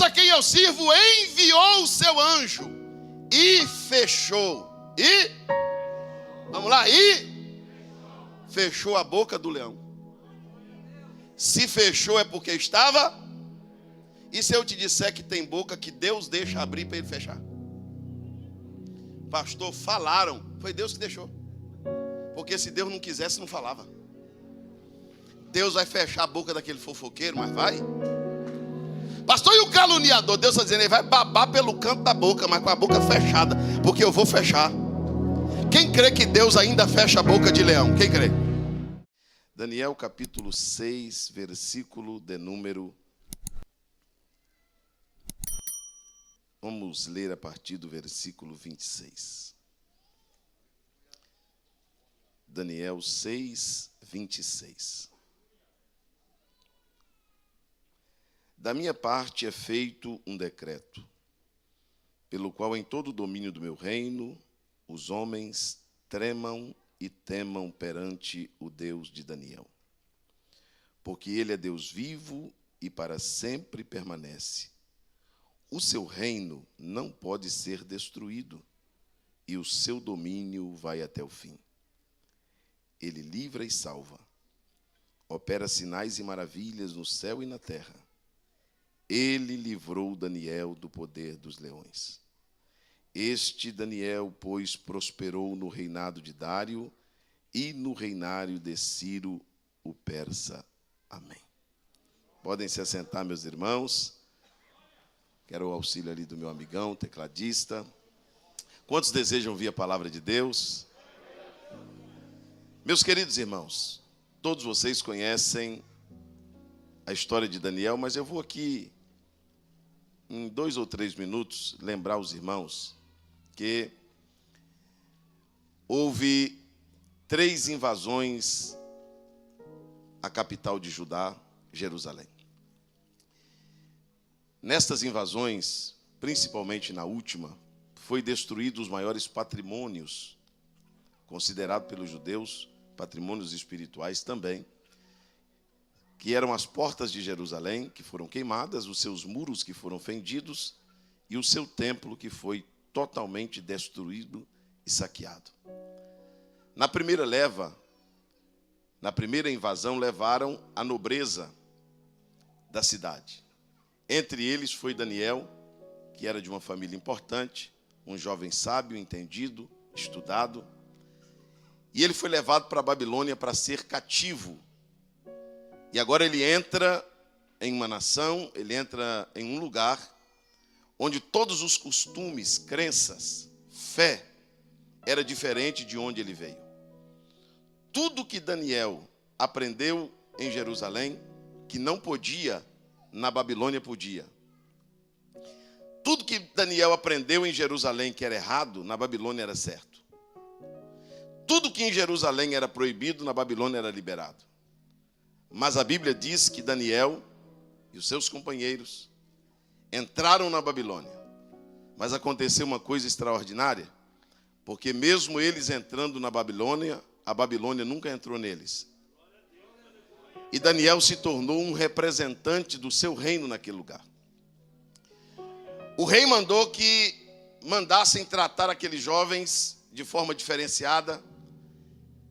Deus a quem eu sirvo enviou o seu anjo e fechou. E, vamos lá, e fechou a boca do leão. Se fechou é porque estava. E se eu te disser que tem boca que Deus deixa abrir para ele fechar? Pastor, falaram. Foi Deus que deixou. Porque se Deus não quisesse, não falava. Deus vai fechar a boca daquele fofoqueiro, mas vai. Pastor, e o caluniador? Deus está dizendo, ele vai babar pelo canto da boca, mas com a boca fechada, porque eu vou fechar. Quem crê que Deus ainda fecha a boca de leão? Quem crê? Daniel capítulo 6, versículo de número... Vamos ler a partir do versículo 26. Daniel 6, 26. Da minha parte é feito um decreto, pelo qual em todo o domínio do meu reino, os homens tremam e temam perante o Deus de Daniel. Porque ele é Deus vivo e para sempre permanece. O seu reino não pode ser destruído, e o seu domínio vai até o fim. Ele livra e salva, opera sinais e maravilhas no céu e na terra. Ele livrou Daniel do poder dos leões. Este Daniel, pois, prosperou no reinado de Dário e no reinado de Ciro, o persa. Amém. Podem se assentar, meus irmãos. Quero o auxílio ali do meu amigão, tecladista. Quantos desejam ouvir a palavra de Deus? Meus queridos irmãos, todos vocês conhecem a história de Daniel, mas eu vou aqui, em 2 ou 3 minutos, lembrar os irmãos que houve 3 invasões à capital de Judá, Jerusalém. Nestas invasões, principalmente na última, foi destruídos os maiores patrimônios, considerados pelos judeus, patrimônios espirituais também, que eram as portas de Jerusalém, que foram queimadas, os seus muros que foram fendidos e o seu templo que foi totalmente destruído e saqueado. Na primeira leva, na primeira invasão, levaram a nobreza da cidade. Entre eles foi Daniel, que era de uma família importante, um jovem sábio, entendido, estudado. E ele foi levado para a Babilônia para ser cativo. E agora ele entra em uma nação, ele entra em um lugar onde todos os costumes, crenças, fé, era diferente de onde ele veio. Tudo que Daniel aprendeu em Jerusalém, que não podia, na Babilônia podia. Tudo que Daniel aprendeu em Jerusalém que era errado, na Babilônia era certo. Tudo que em Jerusalém era proibido, na Babilônia era liberado. Mas a Bíblia diz que Daniel e os seus companheiros entraram na Babilônia. Mas aconteceu uma coisa extraordinária, porque mesmo eles entrando na Babilônia, a Babilônia nunca entrou neles. E Daniel se tornou um representante do seu reino naquele lugar. O rei mandou que mandassem tratar aqueles jovens de forma diferenciada,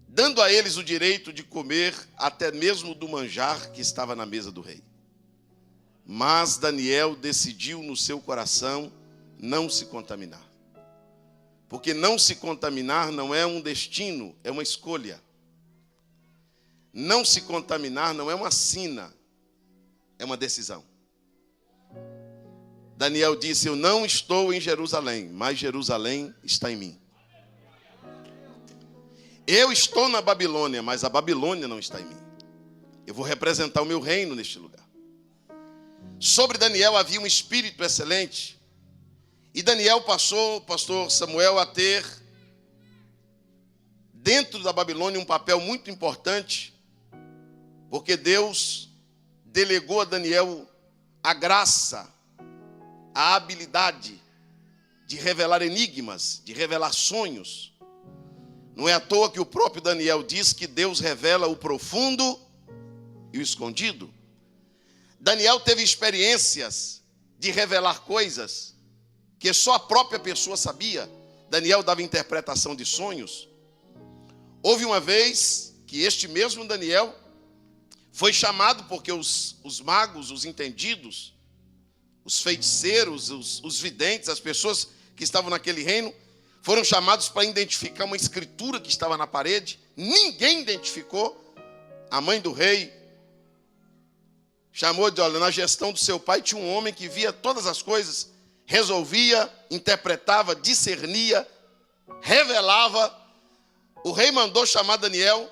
dando a eles o direito de comer até mesmo do manjar que estava na mesa do rei. Mas Daniel decidiu no seu coração não se contaminar. Porque não se contaminar não é um destino, é uma escolha. Não se contaminar não é uma sina, é uma decisão. Daniel disse, eu não estou em Jerusalém, mas Jerusalém está em mim. Eu estou na Babilônia, mas a Babilônia não está em mim. Eu vou representar o meu reino neste lugar. Sobre Daniel havia um espírito excelente. E Daniel passou, pastor Samuel, a ter, dentro da Babilônia, um papel muito importante, porque Deus delegou a Daniel a graça, a habilidade de revelar enigmas, de revelar sonhos. Não é à toa que o próprio Daniel diz que Deus revela o profundo e o escondido. Daniel teve experiências de revelar coisas que só a própria pessoa sabia. Daniel dava interpretação de sonhos. Houve uma vez que este mesmo Daniel foi chamado porque os magos, os entendidos, os feiticeiros, os videntes, as pessoas que estavam naquele reino, foram chamados para identificar uma escritura que estava na parede. Ninguém identificou. A mãe do rei chamou de, olha, na gestão do seu pai tinha um homem que via todas as coisas, resolvia, interpretava, discernia, revelava. O rei mandou chamar Daniel,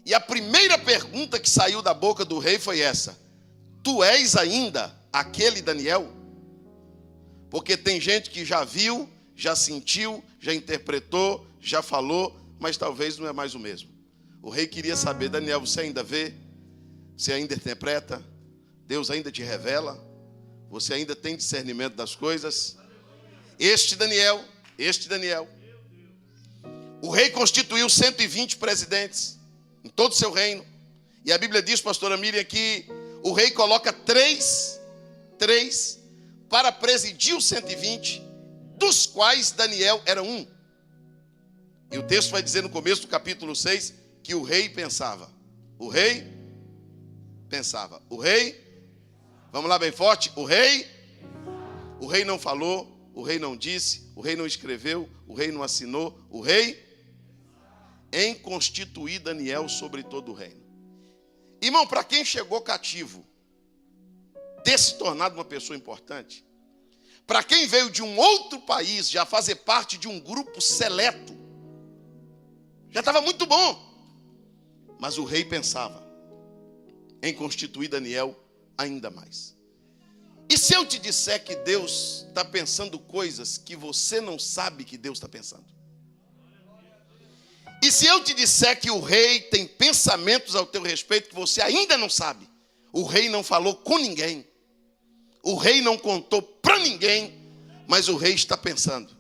e a primeira pergunta que saiu da boca do rei foi essa: tu és ainda aquele Daniel? Porque tem gente que já viu, já sentiu, já interpretou, já falou, mas talvez não é mais o mesmo. O rei queria saber: Daniel, você ainda vê? Você ainda interpreta? Deus ainda te revela? Você ainda tem discernimento das coisas? Este Daniel, o rei constituiu 120 presidentes em todo o seu reino. E a Bíblia diz, pastora Miriam, que o rei coloca três para presidir os 120, dos quais Daniel era um. E o texto vai dizer no começo do capítulo 6 que o rei pensava. O rei, vamos lá bem forte, o rei não falou, o rei não disse, o rei não escreveu, o rei não assinou, o rei em constituir Daniel sobre todo o reino. Irmão, para quem chegou cativo, ter se tornado uma pessoa importante, para quem veio de um outro país, já fazer parte de um grupo seleto, já estava muito bom. Mas o rei pensava em constituir Daniel ainda mais. E se eu te disser que Deus está pensando coisas que você não sabe que Deus está pensando? E se eu te disser que o rei tem pensamentos ao teu respeito que você ainda não sabe? O rei não falou com ninguém. O rei não contou para ninguém, mas o rei está pensando.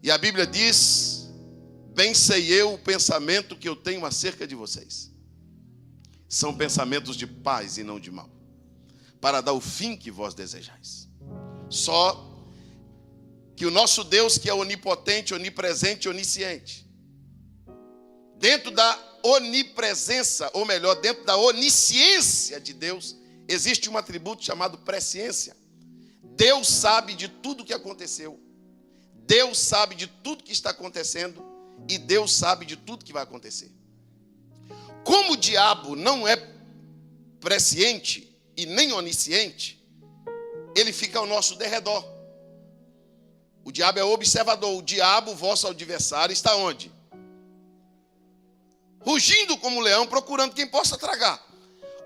E a Bíblia diz: bem sei eu o pensamento que eu tenho acerca de vocês. São pensamentos de paz e não de mal, para dar o fim que vós desejais. Só que o nosso Deus, que é onipotente, onipresente, onisciente, dentro da onipresença, ou melhor, dentro da onisciência de Deus, existe um atributo chamado presciência. Deus sabe de tudo que aconteceu. Deus sabe de tudo que está acontecendo. E Deus sabe de tudo que vai acontecer. Como o diabo não é presciente e nem onisciente, ele fica ao nosso derredor. O diabo é observador. O diabo, vosso adversário, está onde? Rugindo como um leão, procurando quem possa tragar.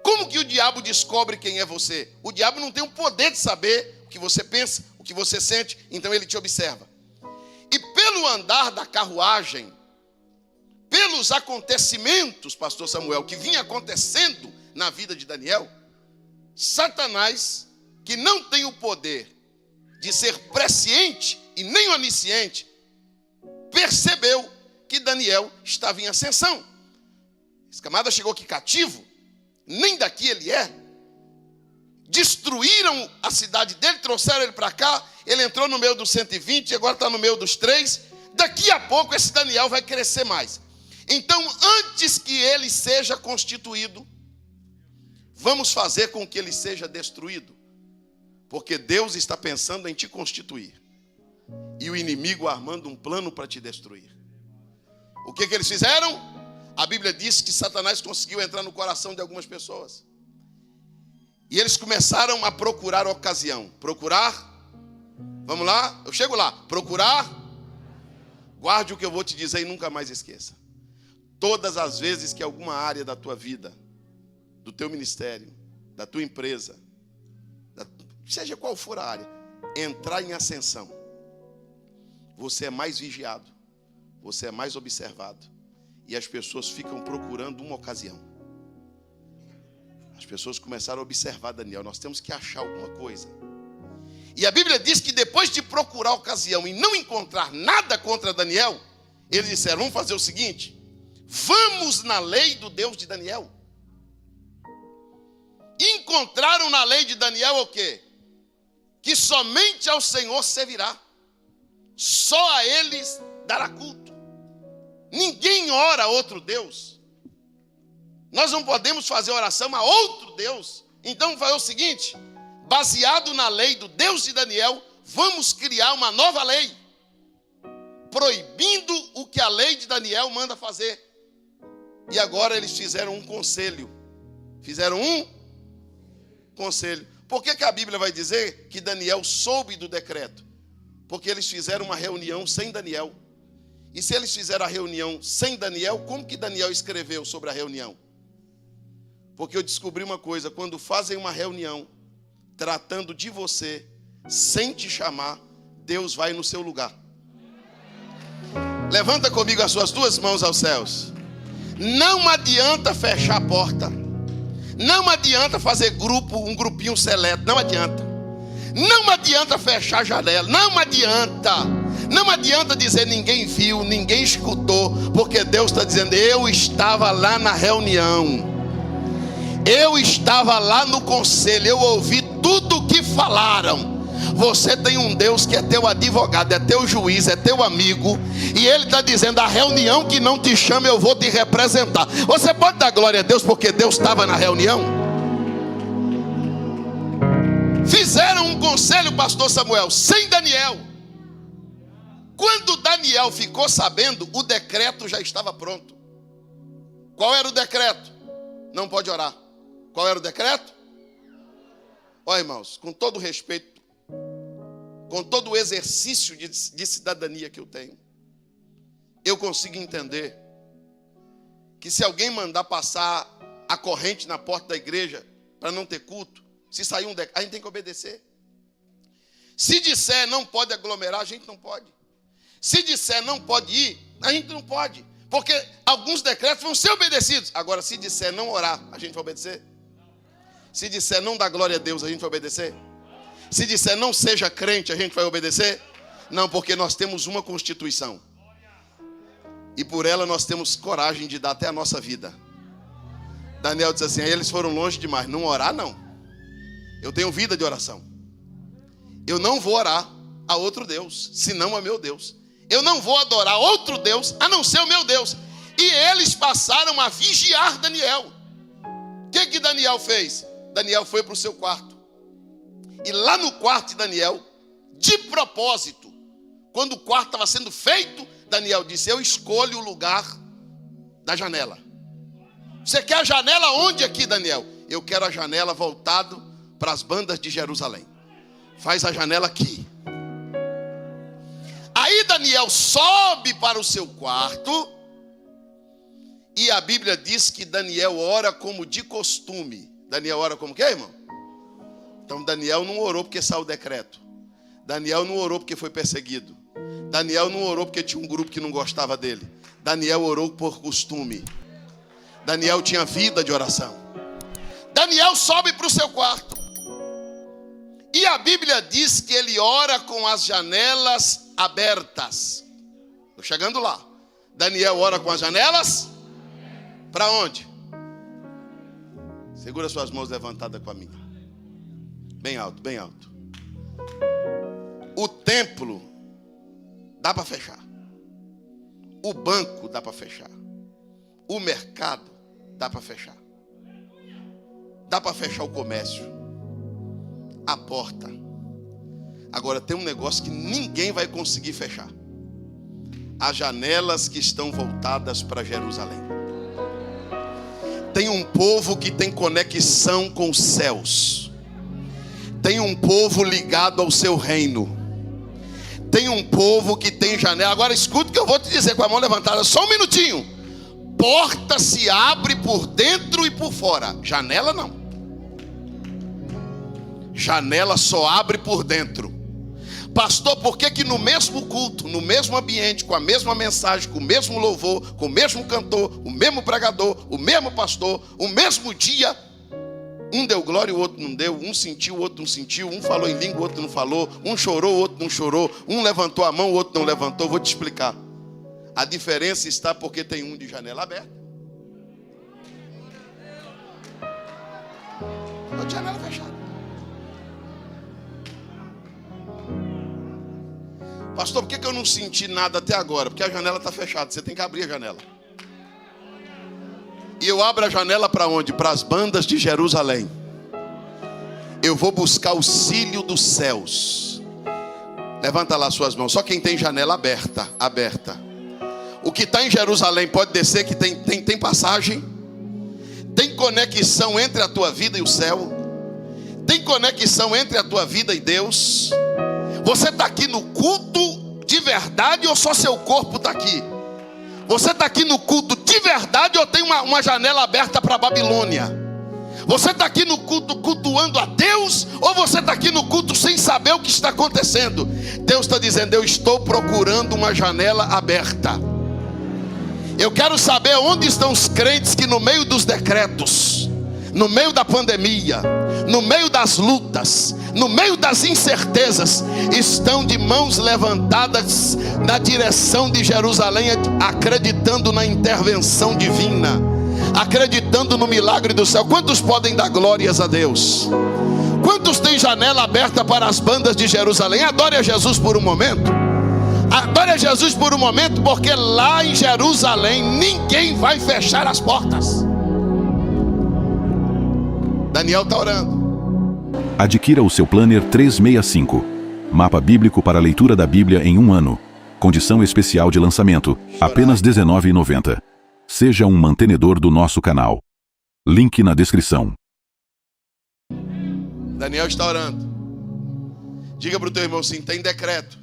Como que o diabo descobre quem é você? O diabo não tem o poder de saber o que você pensa, o que você sente, então ele te observa. E pelo andar da carruagem, pelos acontecimentos, pastor Samuel, que vinha acontecendo na vida de Daniel, Satanás, que não tem o poder de ser presciente e nem onisciente, percebeu que Daniel estava em ascensão. Esse camarada chegou aqui cativo, nem daqui ele é. Destruíram a cidade dele, trouxeram ele para cá, ele entrou no meio dos 120, agora está no meio dos 3. Daqui a pouco esse Daniel vai crescer mais. Então, antes que ele seja constituído, vamos fazer com que ele seja destruído. Porque Deus está pensando em te constituir. E o inimigo armando um plano para te destruir. O que eles fizeram? A Bíblia diz que Satanás conseguiu entrar no coração de algumas pessoas. E eles começaram a procurar ocasião. Procurar? Vamos lá? Eu chego lá. Procurar? Guarde o que eu vou te dizer e nunca mais esqueça. Todas as vezes que alguma área da tua vida, do teu ministério, da tua empresa, seja qual for a área, entrar em ascensão, você é mais vigiado, você é mais observado. E as pessoas ficam procurando uma ocasião. As pessoas começaram a observar Daniel. Nós temos que achar alguma coisa. E a Bíblia diz que depois de procurar a ocasião e não encontrar nada contra Daniel, eles disseram: vamos fazer o seguinte, vamos na lei do Deus de Daniel. encontraram na lei de Daniel o quê? Que somente ao Senhor servirá. Só a eles dará culto. Ninguém ora a outro Deus. Nós não podemos fazer oração a outro Deus. Então vai o seguinte, baseado na lei do Deus de Daniel, vamos criar uma nova lei, proibindo o que a lei de Daniel manda fazer. E agora eles fizeram um conselho. Fizeram um conselho. Por que a Bíblia vai dizer que Daniel soube do decreto? Porque eles fizeram uma reunião sem Daniel. E se eles fizeram a reunião sem Daniel, como que Daniel escreveu sobre a reunião? Porque eu descobri uma coisa, quando fazem uma reunião tratando de você, sem te chamar, Deus vai no seu lugar. Levanta comigo as suas duas mãos aos céus. Não adianta fechar a porta. Não adianta fazer grupo, um grupinho seleto. Não adianta. Não adianta fechar a janela. Não adianta. Não adianta dizer ninguém viu, ninguém escutou. Porque Deus está dizendo, eu estava lá na reunião. Eu estava lá no conselho. Eu ouvi tudo o que falaram. Você tem um Deus que é teu advogado, é teu juiz, é teu amigo. E Ele está dizendo, a reunião que não te chama, eu vou te representar. Você pode dar glória a Deus porque Deus estava na reunião? Fizeram um conselho, pastor Samuel, sem Daniel. Quando Daniel ficou sabendo, o decreto já estava pronto. Qual era o decreto? Não pode orar. Qual era o decreto? Olha, irmãos, com todo respeito, com todo o exercício de cidadania que eu tenho, eu consigo entender que se alguém mandar passar a corrente na porta da igreja para não ter culto, se sair um decreto, a gente tem que obedecer. Se disser não pode aglomerar, a gente não pode. Se disser não pode ir, a gente não pode. Porque alguns decretos vão ser obedecidos. Agora, se disser não orar, a gente vai obedecer? Se disser não dar glória a Deus, a gente vai obedecer? Se disser não seja crente, a gente vai obedecer? Não, porque nós temos uma Constituição. E por ela nós temos coragem de dar até a nossa vida. Daniel diz assim, aí eles foram longe demais. Não orar, não. Eu tenho vida de oração. Eu não vou orar a outro Deus, senão a meu Deus. Eu não vou adorar outro Deus, a não ser o meu Deus. E eles passaram a vigiar Daniel. O que Daniel fez? Daniel foi para o seu quarto. E lá no quarto de Daniel, de propósito, quando o quarto estava sendo feito, Daniel disse, eu escolho o lugar da janela. Você quer a janela onde aqui, Daniel? Eu quero a janela voltado para as bandas de Jerusalém. Faz a janela aqui. Aí Daniel sobe para o seu quarto. E a Bíblia diz que Daniel ora como de costume. Daniel ora como que, irmão? Então Daniel não orou porque saiu o decreto. Daniel não orou porque foi perseguido. Daniel não orou porque tinha um grupo que não gostava dele. Daniel orou por costume. Daniel tinha vida de oração. Daniel sobe para o seu quarto. E a Bíblia diz que ele ora com as janelas abertas. Estou chegando lá. Daniel ora com as janelas. Para onde? Segura suas mãos levantadas com a minha. Bem alto, bem alto. O templo dá para fechar. O banco dá para fechar. O mercado dá para fechar. Dá para fechar o comércio. A porta. Agora tem um negócio que ninguém vai conseguir fechar. As janelas que estão voltadas para Jerusalém. Tem um povo que tem conexão com os céus. Tem um povo ligado ao seu reino. Tem um povo que tem janela. Agora escuta o que eu vou te dizer com a mão levantada. Só um minutinho. Porta se abre por dentro e por fora. Janela não. Janela só abre por dentro. Pastor, por que no mesmo culto, no mesmo ambiente, com a mesma mensagem, com o mesmo louvor, com o mesmo cantor, o mesmo pregador, o mesmo pastor, o mesmo dia, um deu glória e o outro não deu, um sentiu, o outro não sentiu, um falou em língua, o outro não falou, um chorou, o outro não chorou, um levantou a mão, o outro não levantou? Vou te explicar. A diferença está porque tem um de janela aberta. Só de janela fechada. Pastor, por que eu não senti nada até agora? Porque a janela está fechada, você tem que abrir a janela. E eu abro a janela para onde? Para as bandas de Jerusalém. Eu vou buscar o auxílio dos céus. Levanta lá suas mãos. Só quem tem janela aberta. O que está em Jerusalém pode descer, que tem passagem. Tem conexão entre a tua vida e o céu. Tem conexão entre a tua vida e Deus. Você está aqui no culto de verdade ou só seu corpo está aqui? Você está aqui no culto de verdade ou tem uma janela aberta para a Babilônia? Você está aqui no culto cultuando a Deus ou você está aqui no culto sem saber o que está acontecendo? Deus está dizendo, eu estou procurando uma janela aberta. Eu quero saber onde estão os crentes que no meio dos decretos, no meio da pandemia, no meio das lutas, no meio das incertezas, estão de mãos levantadas na direção de Jerusalém, acreditando na intervenção divina, acreditando no milagre do céu. Quantos podem dar glórias a Deus? Quantos têm janela aberta para as bandas de Jerusalém? Adore a Jesus por um momento. Adore a Jesus por um momento, porque lá em Jerusalém ninguém vai fechar as portas. Daniel está orando. Adquira o seu Planner 365. Mapa bíblico para a leitura da Bíblia em um ano. Condição especial de lançamento, apenas R$ 19,90. Seja um mantenedor do nosso canal. Link na descrição. Daniel está orando. Diga para o teu irmão assim, tem decreto.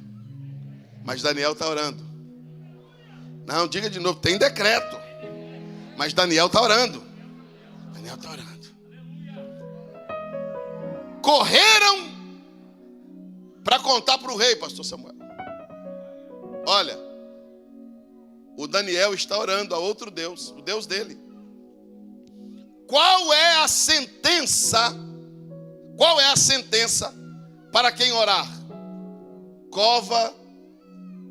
Mas Daniel está orando. Não, diga de novo, tem decreto. Mas Daniel está orando. Daniel está orando. Correram para contar para o rei, pastor Samuel. Olha, o Daniel está orando a outro Deus, o Deus dele. Qual é a sentença? Qual é a sentença para quem orar? Cova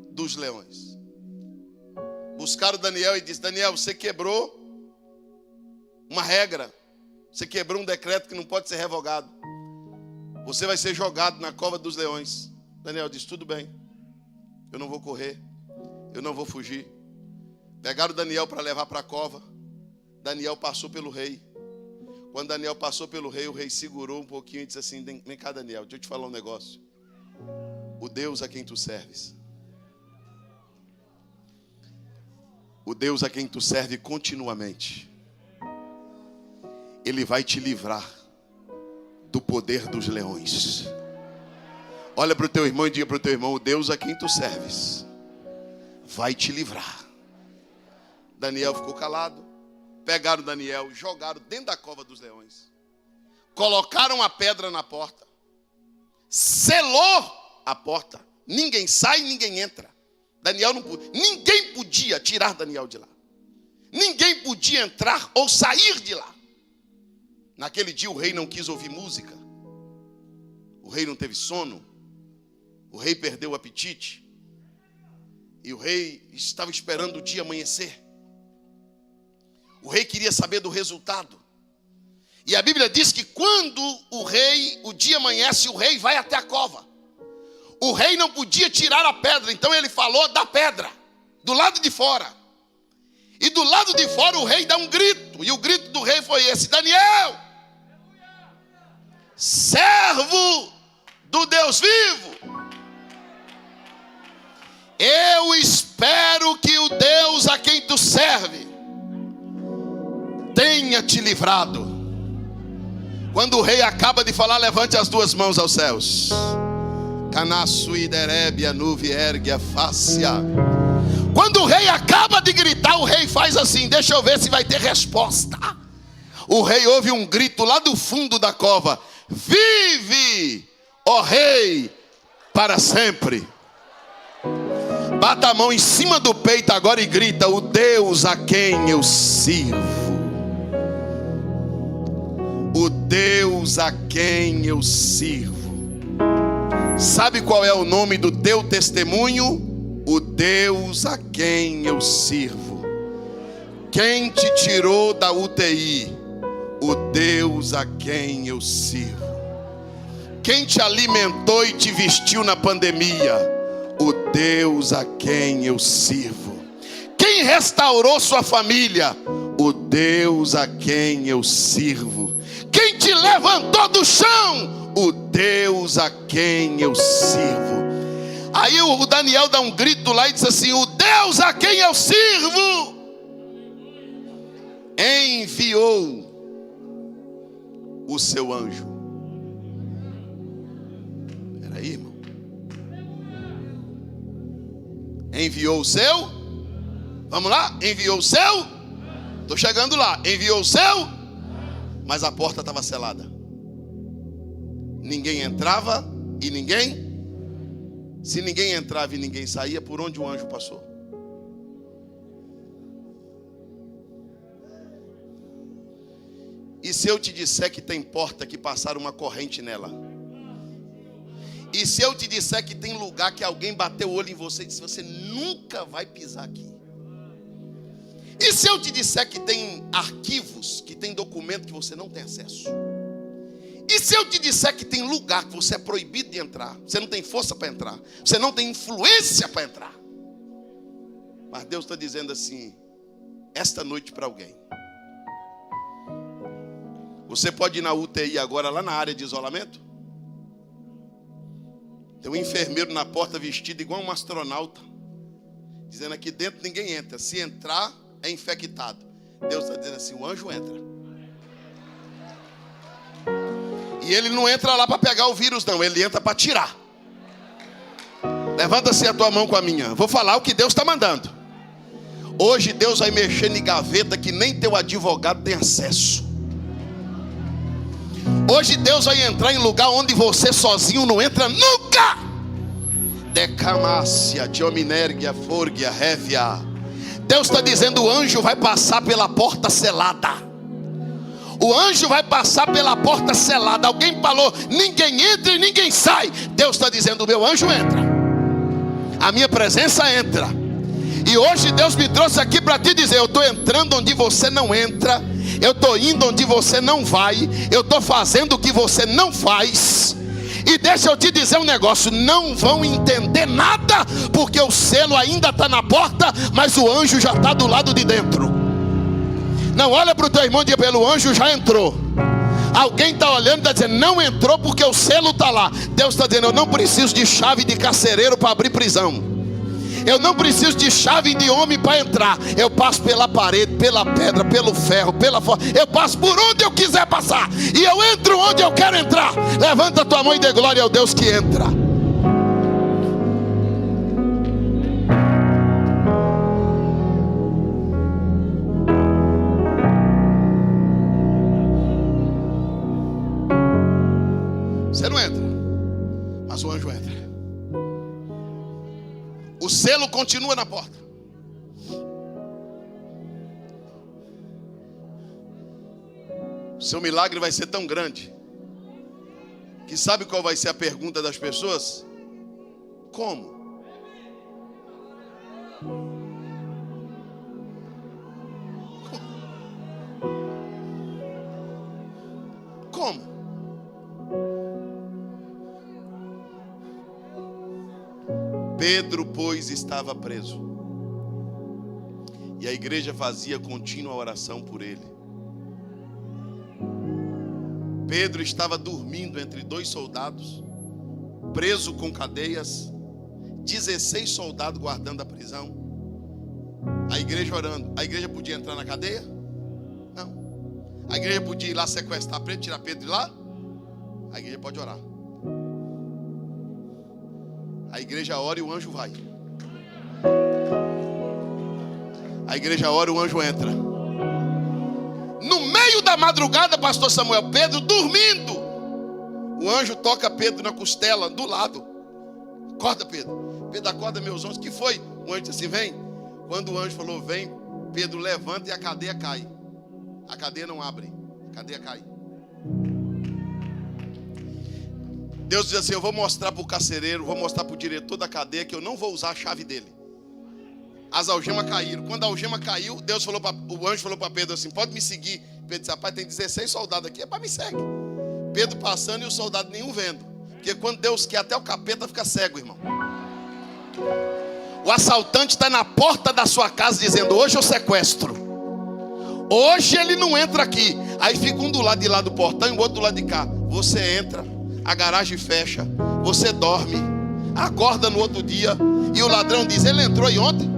dos leões. Buscaram Daniel e disse, Daniel, você quebrou uma regra. Você quebrou um decreto que não pode ser revogado. Você vai ser jogado na cova dos leões. Daniel disse, tudo bem. Eu não vou correr. Eu não vou fugir. Pegaram Daniel para levar para a cova. Daniel passou pelo rei. Quando Daniel passou pelo rei, o rei segurou um pouquinho e disse assim, vem cá Daniel, deixa eu te falar um negócio. O Deus a quem tu serves. O Deus a quem tu serve continuamente. Ele vai te livrar do poder dos leões. Olha para o teu irmão e diga para o teu irmão, o Deus a quem tu serves vai te livrar. Daniel ficou calado. Pegaram Daniel, jogaram dentro da cova dos leões. Colocaram a pedra na porta. Selou a porta. Ninguém sai, ninguém entra. Daniel não podia. Ninguém podia tirar Daniel de lá. Ninguém podia entrar ou sair de lá. Naquele dia o rei não quis ouvir música. O rei não teve sono. O rei perdeu o apetite. E o rei estava esperando o dia amanhecer. O rei queria saber do resultado. E a Bíblia diz que quando o dia amanhece, o rei vai até a cova. O rei não podia tirar a pedra, então ele falou da pedra, do lado de fora. E do lado de fora o rei dá um grito. E o grito do rei foi esse, Daniel, servo do Deus vivo, eu espero que o Deus a quem tu serve tenha te livrado. Quando o rei acaba de falar, levante as duas mãos aos céus. Quando o rei acaba de gritar, o rei faz assim, deixa eu ver se vai ter resposta. O rei ouve um grito lá do fundo da cova, vive, ó rei, para sempre. Bata a mão em cima do peito agora e grita, o Deus a quem eu sirvo. O Deus a quem eu sirvo. Sabe qual é o nome do teu testemunho? O Deus a quem eu sirvo. Quem te tirou da UTI? o Deus a quem eu sirvo. Quem te alimentou e te vestiu na pandemia, o Deus a quem eu sirvo. Quem restaurou sua família, o Deus a quem eu sirvo. Quem te levantou do chão, o Deus a quem eu sirvo. Aí o Daniel dá um grito lá e diz assim: o Deus a quem eu sirvo enviou o seu anjo. Peraí, irmão. Enviou o seu? Vamos lá? Enviou o seu? Estou chegando lá. Enviou o seu? Mas a porta estava selada. Ninguém entrava e ninguém. Se ninguém entrava e ninguém saía, por onde o anjo passou? E se eu te disser que tem porta que passaram uma corrente nela? E se eu te disser que tem lugar que alguém bateu o olho em você e disse: você nunca vai pisar aqui? E se eu te disser que tem arquivos, que tem documento que você não tem acesso? E se eu te disser que tem lugar que você é proibido de entrar? Você não tem força para entrar, você não tem influência para entrar. Mas Deus está dizendo assim, esta noite para alguém: você pode ir na UTI agora, lá na área de isolamento? Tem um enfermeiro na porta vestido igual um astronauta, dizendo: aqui dentro ninguém entra, se entrar é infectado. Deus está dizendo assim: o anjo entra. E ele não entra lá para pegar o vírus não, ele entra para tirar. Levanta-se a tua mão com a minha. Vou falar o que Deus está mandando. Hoje Deus vai mexer em gaveta que nem teu advogado tem acesso. Hoje Deus vai entrar em lugar onde você sozinho não entra nunca. Decamácia, diominergia, forgia, révia. Deus está dizendo: o anjo vai passar pela porta selada. O anjo vai passar pela porta selada. Alguém falou: ninguém entra e ninguém sai. Deus está dizendo: o meu anjo entra, a minha presença entra. E hoje Deus me trouxe aqui para te dizer: eu estou entrando onde você não entra, eu estou indo onde você não vai, eu estou fazendo o que você não faz. E deixa eu te dizer um negócio: não vão entender nada, porque o selo ainda está na porta, mas o anjo já está do lado de dentro. Não, olha para o teu irmão e diga: pelo anjo já entrou. Alguém está olhando e está dizendo: não entrou porque o selo está lá. Deus está dizendo: eu não preciso de chave de carcereiro para abrir prisão. Eu não preciso de chave de homem para entrar. Eu passo pela parede, pela pedra, pelo ferro, pela força. Eu passo por onde eu quiser passar. E eu entro onde eu quero entrar. Levanta a tua mão e dê glória ao Deus que entra. Você não entra, mas o anjo entra. O selo continua na porta. O seu milagre vai ser tão grande que sabe qual vai ser a pergunta das pessoas? Como? Como? Pedro, pois, estava preso, e a igreja fazia contínua oração por ele. Pedro estava dormindo entre 2 soldados, preso com cadeias, 16 soldados guardando a prisão, a igreja orando. A igreja podia entrar na cadeia? Não. A igreja podia ir lá sequestrar Pedro, tirar Pedro de lá? A igreja pode orar. A igreja ora e o anjo vai. A igreja ora e o anjo entra. No meio da madrugada, pastor Samuel, Pedro dormindo, o anjo toca Pedro na costela, do lado. Acorda, Pedro. Pedro, acorda, meus anjos. O que foi? O anjo disse assim: vem. Quando o anjo falou vem, Pedro levanta e a cadeia cai. A cadeia não abre, a cadeia cai. Deus diz assim: eu vou mostrar para o carcereiro, vou mostrar para o diretor da cadeia que eu não vou usar a chave dele. As algemas caíram. Quando a algema caiu, o anjo falou para Pedro assim: pode me seguir. Pedro disse, rapaz, tem 16 soldados aqui, é para me segue. Pedro passando e o soldado nenhum vendo. Porque quando Deus quer, até o capeta fica cego, irmão. O assaltante está na porta da sua casa dizendo, hoje eu sequestro. Hoje ele não entra aqui. Aí fica um do lado de lá do portão e o outro do lado de cá. Você entra, a garagem fecha, você dorme, acorda no outro dia e o ladrão diz, ele entrou aí ontem?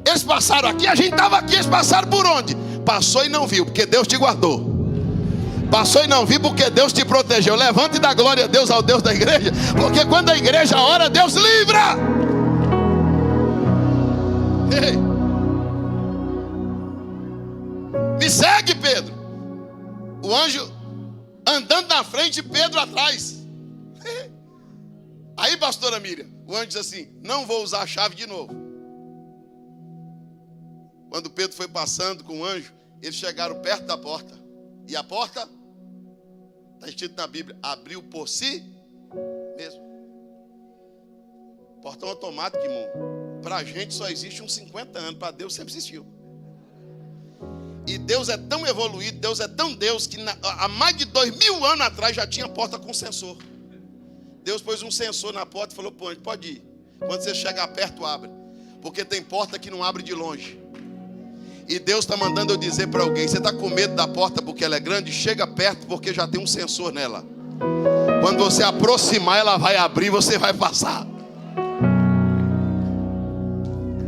Eles passaram aqui, a gente estava aqui, eles passaram por onde? Passou e não viu, porque Deus te guardou. Passou e não viu, porque Deus te protegeu. Levante e dá glória a Deus, ao Deus da igreja, porque quando a igreja ora, Deus livra. Ei. Me segue, Pedro. O anjo andando na frente, Pedro atrás. Aí, pastora Miriam, o anjo diz assim, não vou usar a chave de novo. Quando Pedro foi passando com o anjo, eles chegaram perto da porta. E a porta, está escrito na Bíblia, abriu por si mesmo. Portão automático, irmão. Para a gente só existe uns 50 anos. Para Deus sempre existiu. E Deus é tão evoluído, Deus é tão Deus, que há mais de 2000 anos atrás já tinha porta com sensor. Deus pôs um sensor na porta e falou, pô, pode ir. Quando você chegar perto, abre. Porque tem porta que não abre de longe. E Deus está mandando eu dizer para alguém, você está com medo da porta porque ela é grande? Chega perto porque já tem um sensor nela. Quando você aproximar, ela vai abrir e você vai passar.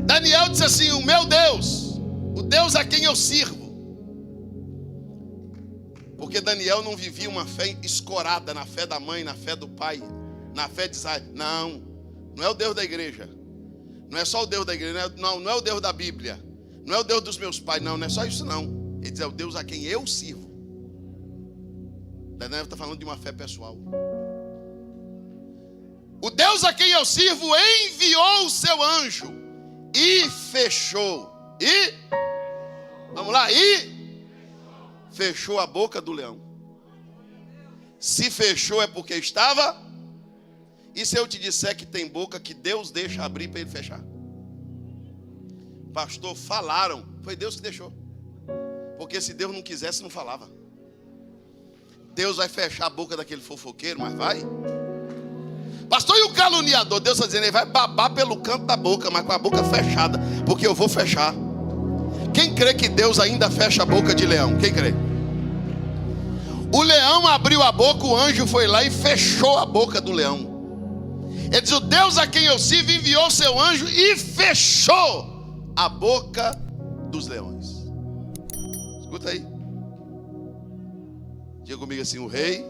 Daniel disse assim, o meu Deus, o Deus a quem eu sirvo. Porque Daniel não vivia uma fé escorada na fé da mãe, na fé do pai, na fé de Israel. Não, não é o Deus da igreja. Não é só o Deus da igreja, não é o Deus da Bíblia. Não é o Deus dos meus pais, não é só isso não. Ele diz, é o Deus a quem eu sirvo. Daniel está falando de uma fé pessoal. O Deus a quem eu sirvo enviou o seu anjo e fechou. E, vamos lá, e fechou a boca do leão. Se fechou é porque estava. E se eu te disser que tem boca que Deus deixa abrir para ele fechar? Pastor, falaram. Foi Deus que deixou. Porque se Deus não quisesse, não falava. Deus vai fechar a boca daquele fofoqueiro, mas vai. Pastor, e o caluniador? Deus está dizendo, ele vai babar pelo canto da boca, mas com a boca fechada, porque eu vou fechar. Quem crê que Deus ainda fecha a boca de leão? Quem crê? O leão abriu a boca, o anjo foi lá e fechou a boca do leão. Ele diz, o Deus a quem eu sirvo enviou seu anjo e fechou a boca dos leões. Escuta aí. Diga comigo assim, o rei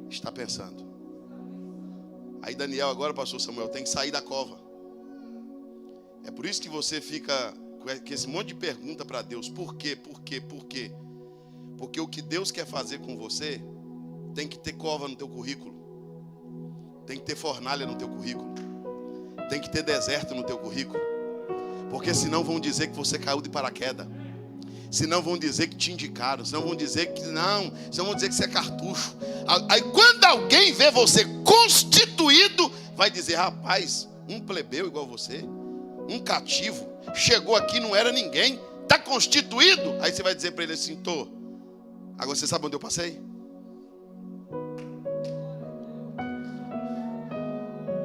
está pensando. Aí Daniel agora, pastor Samuel, tem que sair da cova. É por isso que você fica com esse monte de pergunta para Deus. Por quê? Por quê? Por quê? Porque o que Deus quer fazer com você tem que ter cova no teu currículo. Tem que ter fornalha no teu currículo. Tem que ter deserto no teu currículo. Porque senão vão dizer que você caiu de paraquedas. Senão vão dizer que te indicaram. Senão vão dizer que não. Senão vão dizer que você é cartucho. Aí quando alguém vê você constituído, vai dizer, rapaz, um plebeu igual você, um cativo, chegou aqui, não era ninguém, está constituído. Aí você vai dizer para ele assim, tô. Agora você sabe onde eu passei?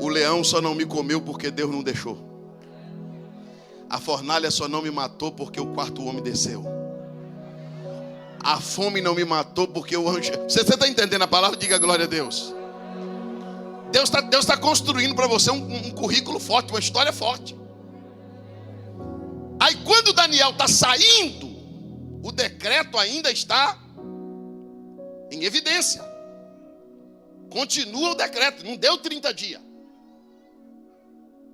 O leão só não me comeu porque Deus não deixou. A fornalha só não me matou porque o quarto homem desceu. A fome não me matou porque o anjo... Você está entendendo a palavra? Diga glória a Deus. Deus está construindo para você um currículo forte, uma história forte. Aí quando Daniel está saindo, o decreto ainda está em evidência. Continua o decreto, não deu 30 dias.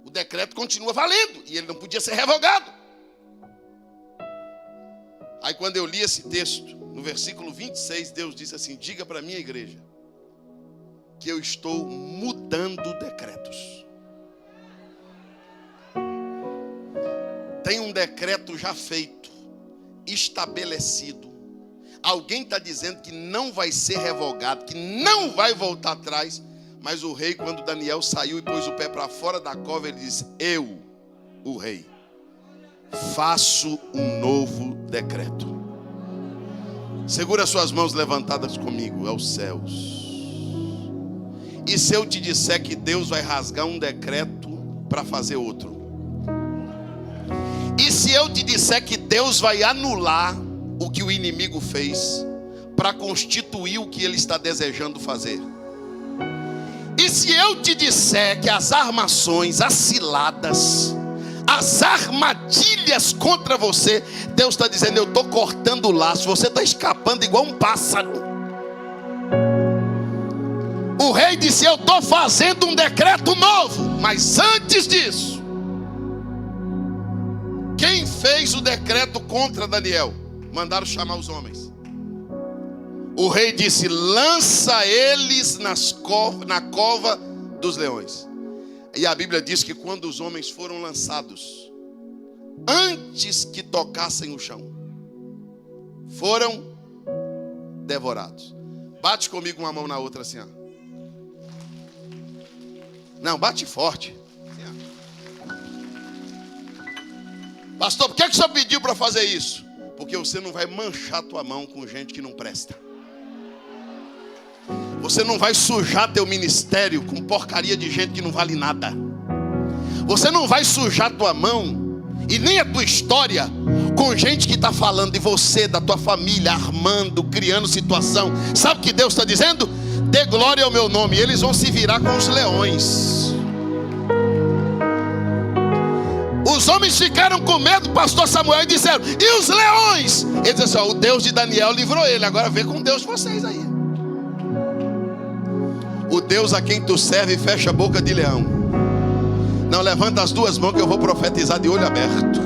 O decreto continua valendo e ele não podia ser revogado. Aí quando eu li esse texto, no versículo 26, Deus disse assim, diga para a minha igreja que eu estou mudando decretos. Tem um decreto já feito, estabelecido. Alguém está dizendo que não vai ser revogado, que não vai voltar atrás. Mas o rei, quando Daniel saiu e pôs o pé para fora da cova, ele disse, eu, o rei, faço um novo decreto. Segura suas mãos levantadas comigo aos céus. E se eu te disser que Deus vai rasgar um decreto para fazer outro? E se eu te disser que Deus vai anular o que o inimigo fez para constituir o que ele está desejando fazer? E se eu te disser que as armações, as ciladas, as armadilhas contra você, Deus está dizendo: eu estou cortando o laço, você está escapando igual um pássaro. O rei disse: eu estou fazendo um decreto novo. Mas antes disso, quem fez o decreto contra Daniel? Mandaram chamar os homens. O rei disse: lança eles na cova dos leões. E a Bíblia diz que quando os homens foram lançados, antes que tocassem o chão, foram devorados. Bate comigo uma mão na outra assim, ó. Não, bate forte. Pastor, por que o senhor pediu para fazer isso? Porque você não vai manchar tua mão com gente que não presta. Você não vai sujar teu ministério com porcaria de gente que não vale nada. Você não vai sujar tua mão e nem a tua história com gente que está falando de você, da tua família, armando, criando situação. Sabe o que Deus está dizendo? Dê glória ao meu nome. E eles vão se virar com os leões. Os homens ficaram com medo, pastor Samuel, e disseram: e os leões? Ele disse assim: o Deus de Daniel livrou ele, agora vê com o Deus de vocês aí. O Deus a quem tu serve fecha a boca de leão. Não, levanta as duas mãos que eu vou profetizar de olho aberto.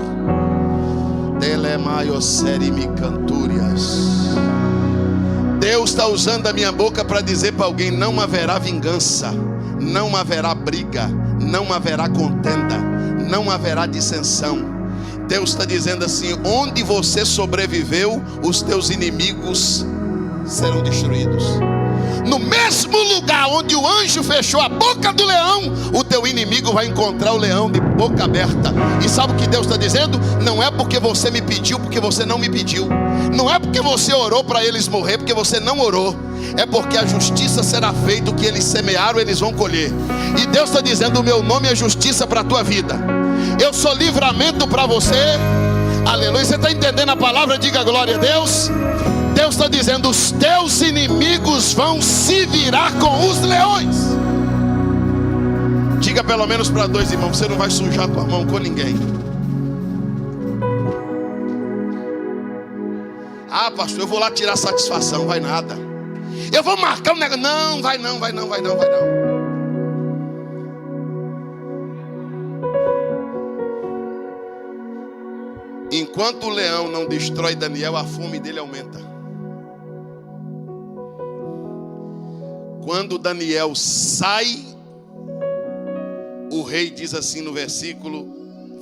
Deus está usando a minha boca para dizer para alguém: não haverá vingança, não haverá briga, não haverá contenda, não haverá dissensão. Deus está dizendo assim: onde você sobreviveu, os teus inimigos serão destruídos. No mesmo lugar onde o anjo fechou a boca do leão, o teu inimigo vai encontrar o leão de boca aberta. E sabe o que Deus está dizendo? Não é porque você me pediu, porque você não me pediu. Não é porque você orou para eles morrer, porque você não orou. É porque a justiça será feita, o que eles semearam eles vão colher. E Deus está dizendo: o meu nome é justiça para a tua vida. Eu sou livramento para você. Aleluia. Você está entendendo a palavra? Diga glória a Deus. Deus está dizendo: os teus inimigos vão se virar com os leões. Diga pelo menos para dois irmãos: você não vai sujar tua mão com ninguém. Ah, pastor, eu vou lá tirar satisfação. Vai nada. Eu vou marcar um negócio. Não, vai não, vai não, vai não, vai não. Enquanto o leão não destrói Daniel, a fome dele aumenta. Quando Daniel sai, o rei diz assim no versículo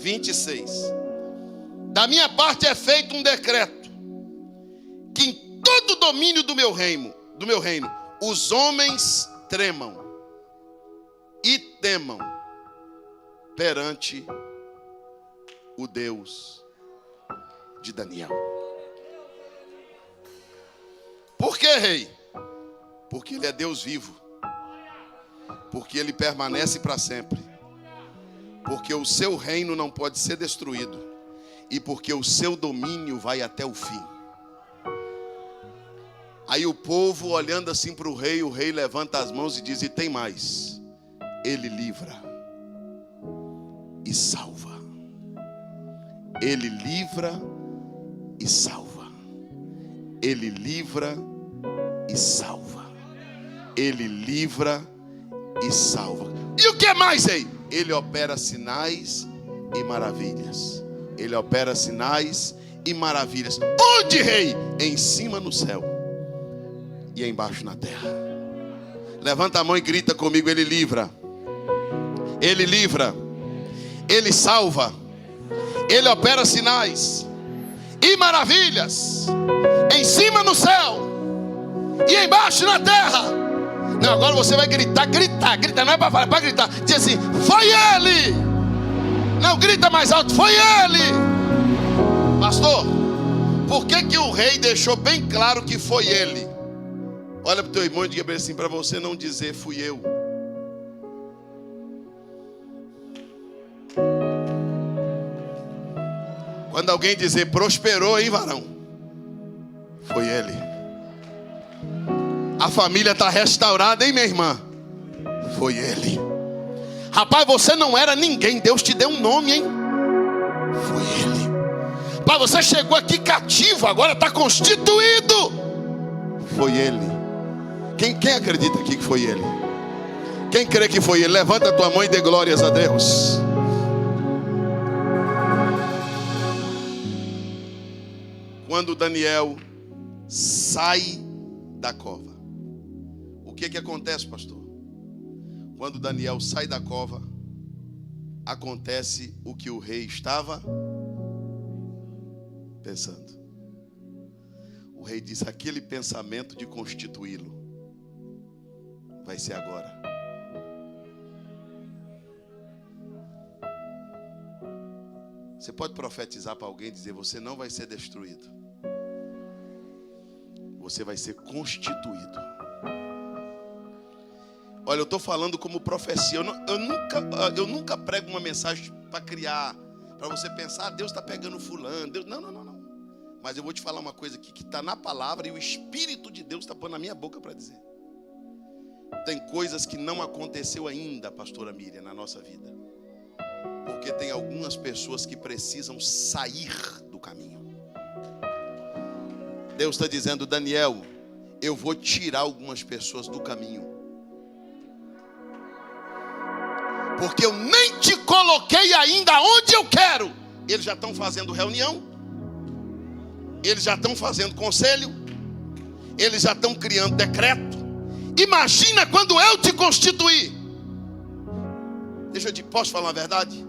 26: da minha parte é feito um decreto, que em todo o domínio do meu reino, os homens tremam e temam perante o Deus de Daniel. Por que, rei? Porque ele é Deus vivo. Porque ele permanece para sempre. Porque o seu reino não pode ser destruído. E porque o seu domínio vai até o fim. Aí o povo, olhando assim para o rei levanta as mãos e diz: e tem mais. Ele livra e salva. Ele livra e salva. Ele livra e salva. Ele livra e salva. E o que mais, rei? Ele opera sinais e maravilhas. Ele opera sinais e maravilhas. Onde, rei? Em cima no céu e embaixo na terra. Levanta a mão e grita comigo: ele livra. Ele livra. Ele salva. Ele opera sinais e maravilhas. Em cima no céu e embaixo na terra. Não, agora você vai gritar. Não é para falar, é para gritar. Diz assim: foi ele. Não, grita mais alto: foi ele. Pastor, por que o rei deixou bem claro que foi ele? Olha para o teu irmão e diga para ele assim, para você não dizer fui eu. Quando alguém dizer prosperou, hein, varão? Foi ele. A família está restaurada, hein, minha irmã? Foi ele. Rapaz, você não era ninguém, Deus te deu um nome, hein? Foi ele. Rapaz, você chegou aqui cativo, agora está constituído. Foi ele. Quem acredita aqui que foi ele? Quem crê que foi ele? Levanta a tua mão e dê glórias a Deus. Quando Daniel sai da cova, o que acontece, pastor? Quando Daniel sai da cova, acontece o que o rei estava pensando. O rei diz: aquele pensamento de constituí-lo vai ser agora. Você pode profetizar para alguém e dizer: você não vai ser destruído, você vai ser constituído. Olha, eu estou falando como profecia. Eu nunca prego uma mensagem para criar, para você pensar, Deus está pegando fulano. Deus... Não. Mas eu vou te falar uma coisa aqui que está na palavra e o Espírito de Deus está pondo na minha boca para dizer. Tem coisas que não aconteceu ainda, pastora Miriam, na nossa vida. Porque tem algumas pessoas que precisam sair do caminho. Deus está dizendo: Daniel, eu vou tirar algumas pessoas do caminho. Porque eu nem te coloquei ainda onde eu quero. Eles já estão fazendo reunião. Eles já estão fazendo conselho. Eles já estão criando decreto. Imagina quando eu te constituir. Posso falar a verdade?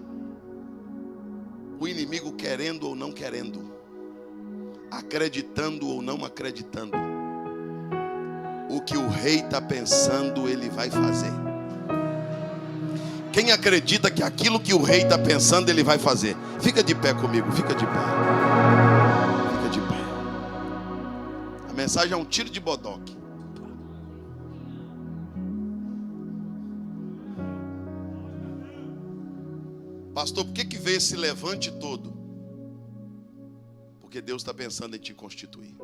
O inimigo querendo ou não querendo, acreditando ou não acreditando, o que o rei está pensando, ele vai fazer. Quem acredita que aquilo que o rei está pensando, ele vai fazer? Fica de pé comigo, fica de pé. Fica de pé. A mensagem é um tiro de bodoque. Pastor, por que veio esse levante todo? Porque Deus está pensando em te constituir.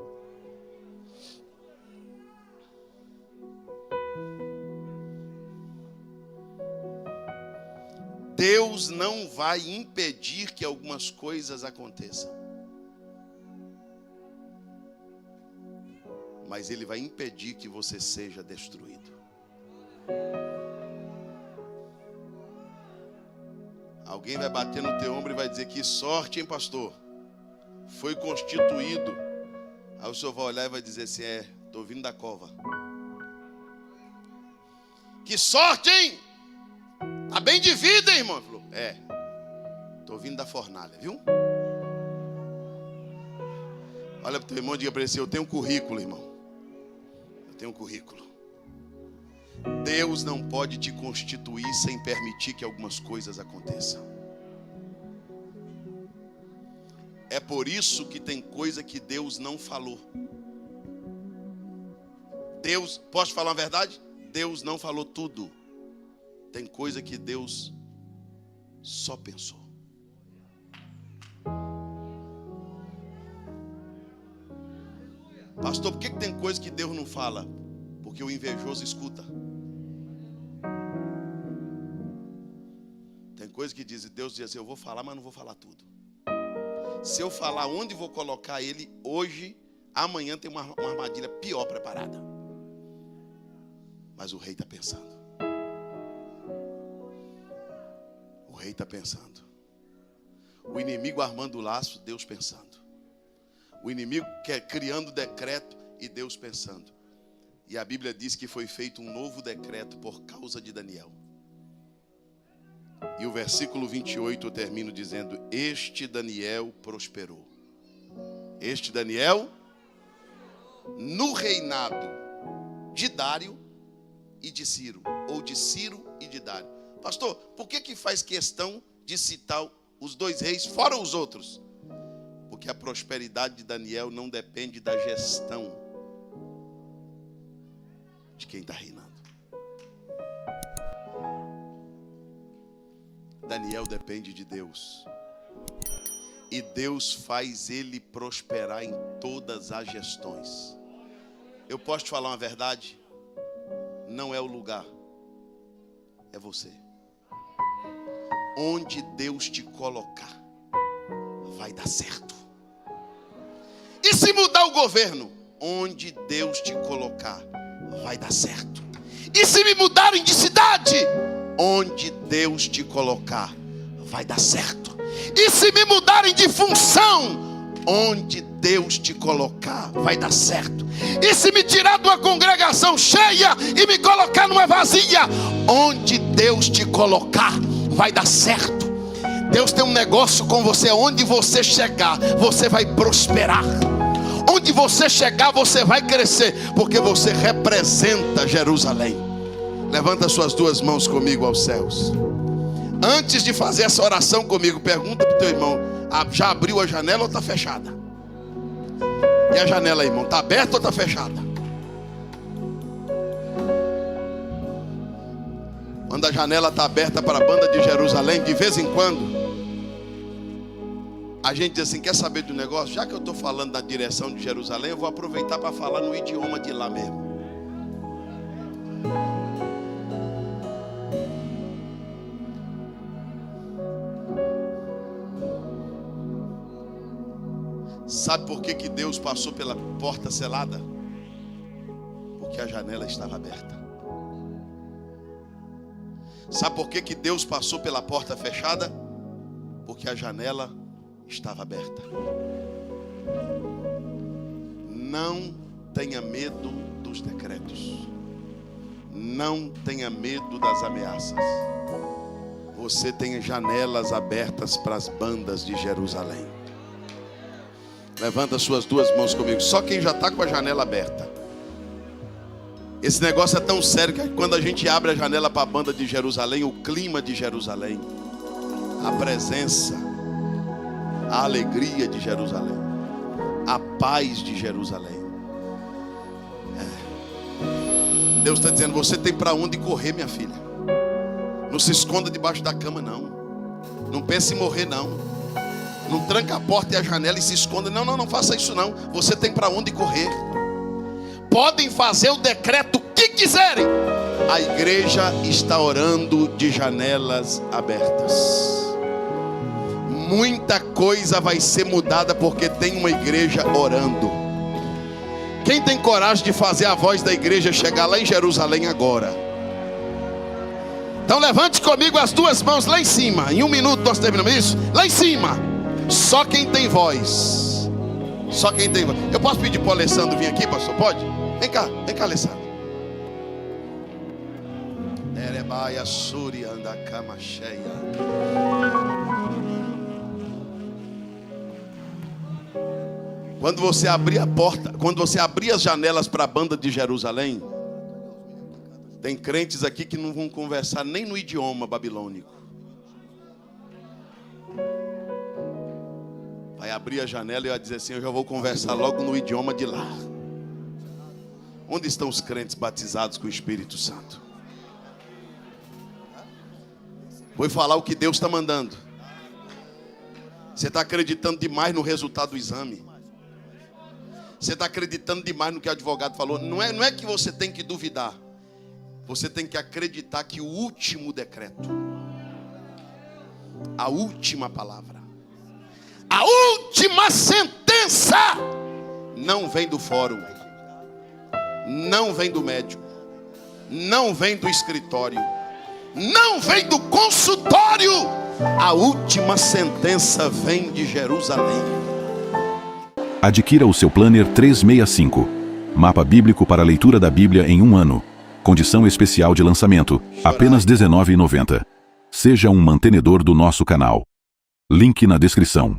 Deus não vai impedir que algumas coisas aconteçam, mas Ele vai impedir que você seja destruído. Alguém vai bater no teu ombro e vai dizer: que sorte, hein, pastor? Foi constituído. Aí o senhor vai olhar e vai dizer assim: estou vindo da cova. Que sorte, hein? Tá bem de vida, hein, irmão? Ele falou: estou vindo da fornalha, viu? Olha para o teu irmão e diga para ele assim: eu tenho um currículo, irmão. Eu tenho um currículo. Deus não pode te constituir sem permitir que algumas coisas aconteçam. É por isso que tem coisa que Deus não falou. Posso falar a verdade? Deus não falou tudo. Tem coisa que Deus só pensou. Pastor, por que tem coisa que Deus não fala? Porque o invejoso escuta. Tem coisa que Deus diz assim: eu vou falar, mas não vou falar tudo. Se eu falar onde vou colocar ele hoje, amanhã tem uma armadilha pior preparada. Mas o rei está pensando. O rei está pensando. O inimigo armando o laço, Deus pensando. O inimigo criando decreto e Deus pensando. E a Bíblia diz que foi feito um novo decreto por causa de Daniel. E o versículo 28 eu termino dizendo: este Daniel prosperou. Este Daniel, no reinado de Dário e de Ciro, ou de Ciro e de Dário. Pastor, por que faz questão de citar os dois reis, fora os outros? Porque a prosperidade de Daniel não depende da gestão de quem está reinando. Daniel depende de Deus. E Deus faz ele prosperar em todas as gestões. Eu posso te falar uma verdade? Não é o lugar, é você. Onde Deus te colocar, vai dar certo. E se mudar o governo, onde Deus te colocar, vai dar certo. E se me mudarem de cidade, onde Deus te colocar, vai dar certo. E se me mudarem de função, onde Deus te colocar, vai dar certo. E se me tirar de uma congregação cheia e me colocar numa vazia, onde Deus te colocar, vai dar certo. Deus tem um negócio com você. Onde você chegar, você vai prosperar. Onde você chegar, você vai crescer, porque você representa Jerusalém. Levanta suas duas mãos comigo aos céus. Antes de fazer essa oração comigo, pergunta para o teu irmão: já abriu a janela ou está fechada? E a janela, irmão, está aberta ou está fechada? Quando a janela está aberta para a banda de Jerusalém, de vez em quando a gente diz assim: quer saber do negócio? Já que eu estou falando da direção de Jerusalém, eu vou aproveitar para falar no idioma de lá mesmo. Sabe por que Deus passou pela porta selada? Porque a janela estava aberta. Sabe por que Deus passou pela porta fechada? Porque a janela estava aberta. Não tenha medo dos decretos. Não tenha medo das ameaças. Você tem janelas abertas para as bandas de Jerusalém. Levanta suas duas mãos comigo. Só quem já está com a janela aberta. Esse negócio é tão sério que quando a gente abre a janela para a banda de Jerusalém, o clima de Jerusalém, a presença, a alegria de Jerusalém, a paz de Jerusalém. Deus está dizendo: você tem para onde correr, minha filha. Não se esconda debaixo da cama, não. Não pense em morrer, não. Não tranca a porta e a janela e se esconda. Não, não faça isso não. Você tem para onde correr. Podem fazer o decreto que quiserem. A igreja está orando de janelas abertas. Muita coisa vai ser mudada porque tem uma igreja orando. Quem tem coragem de fazer a voz da igreja chegar lá em Jerusalém agora? Então levante comigo as duas mãos lá em cima. Em 1 minuto nós terminamos isso? Lá em cima. Só quem tem voz. Só quem tem voz. Eu posso pedir para o Alessandro vir aqui, pastor? Pode? Vem cá, Alessandro. Erebaia Suri anda cama cheia. Quando você abrir a porta, quando você abrir as janelas para a banda de Jerusalém, tem crentes aqui que não vão conversar nem no idioma babilônico. Vai abrir a janela e vai dizer assim: eu já vou conversar logo no idioma de lá. Onde estão os crentes batizados com o Espírito Santo? Vou falar o que Deus está mandando. Você está acreditando demais no resultado do exame. Você está acreditando demais no que o advogado falou. Não é que você tem que duvidar. Você tem que acreditar que o último decreto, a última palavra, a última sentença não vem do fórum, não vem do médico, não vem do escritório, não vem do consultório. A última sentença vem de Jerusalém. Adquira o seu Planner 365. Mapa bíblico para a leitura da Bíblia em um ano. Condição especial de lançamento, apenas R$ 19,90. Seja um mantenedor do nosso canal. Link na descrição.